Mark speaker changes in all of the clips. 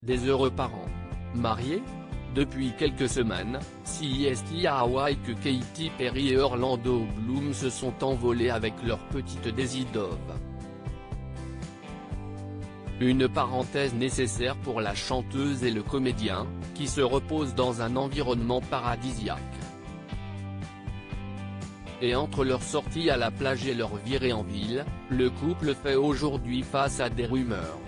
Speaker 1: Des heureux parents. Mariés? Depuis quelques semaines, c'est à Hawaï que Katy Perry et Orlando Bloom se sont envolés avec leur petite Daisy Dove. Une parenthèse nécessaire pour la chanteuse et le comédien, qui se reposent dans un environnement paradisiaque. Et entre leur sortie à la plage et leur virée en ville, le couple fait aujourd'hui face à des rumeurs.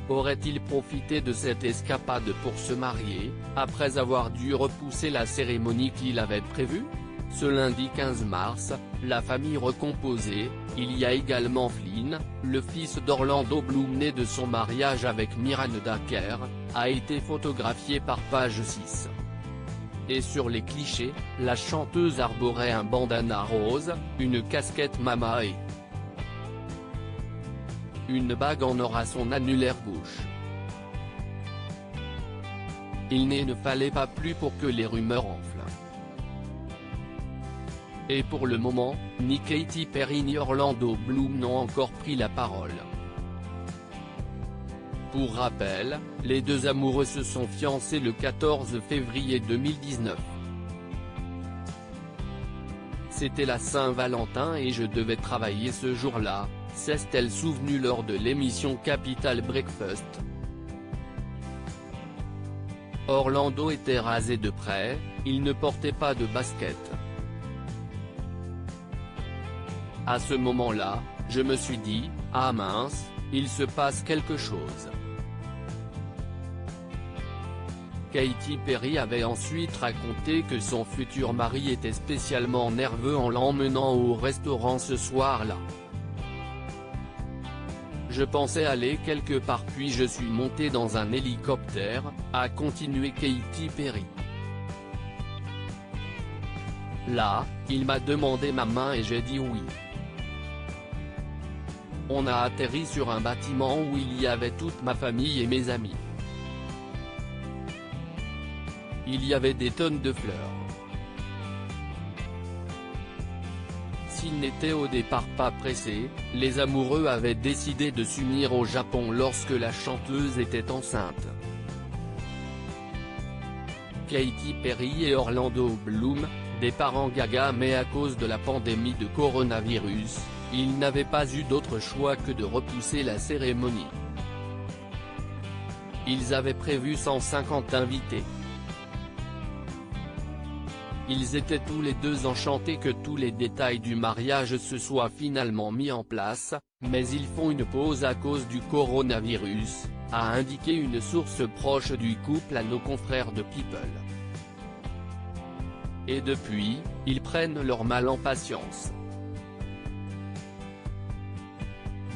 Speaker 1: Aurait-il profité de cette escapade pour se marier, après avoir dû repousser la cérémonie qu'il avait prévue? Ce lundi 15 mars, la famille recomposée, il y a également Flynn, le fils d'Orlando Bloom né de son mariage avec Miranda Kerr, a été photographié par Page 6. Et sur les clichés, la chanteuse arborait un bandana rose, une casquette Mama et une bague en or à son annulaire gauche. Il ne fallait pas plus pour que les rumeurs enflent. Et pour le moment, ni Katy Perry ni Orlando Bloom n'ont encore pris la parole. Pour rappel, les deux amoureux se sont fiancés le 14 février 2019. C'était la Saint-Valentin et je devais travailler ce jour-là, s'est-elle souvenue lors de l'émission Capital Breakfast. Orlando était rasé de près, il ne portait pas de basket. À ce moment-là, je me suis dit, ah mince, il se passe quelque chose. Katy Perry avait ensuite raconté que son futur mari était spécialement nerveux en l'emmenant au restaurant ce soir-là. Je pensais aller quelque part puis je suis monté dans un hélicoptère, a continué Katy Perry. Là, il m'a demandé ma main et j'ai dit oui. On a atterri sur un bâtiment où il y avait toute ma famille et mes amis. Il y avait des tonnes de fleurs. S'ils n'étaient au départ pas pressés, les amoureux avaient décidé de s'unir au Japon lorsque la chanteuse était enceinte. Katy Perry et Orlando Bloom, des parents gaga mais à cause de la pandémie de coronavirus, ils n'avaient pas eu d'autre choix que de repousser la cérémonie. Ils avaient prévu 150 invités. Ils étaient tous les deux enchantés que tous les détails du mariage se soient finalement mis en place, mais ils font une pause à cause du coronavirus, a indiqué une source proche du couple à nos confrères de People. Et depuis, ils prennent leur mal en patience.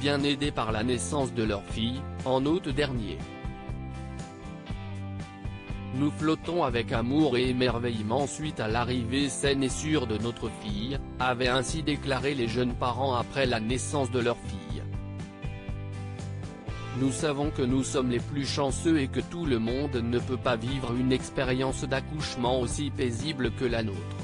Speaker 1: Bien aidés par la naissance de leur fille, en août dernier. Nous flottons avec amour et émerveillement suite à l'arrivée saine et sûre de notre fille, avaient ainsi déclaré les jeunes parents après la naissance de leur fille. Nous savons que nous sommes les plus chanceux et que tout le monde ne peut pas vivre une expérience d'accouchement aussi paisible que la nôtre.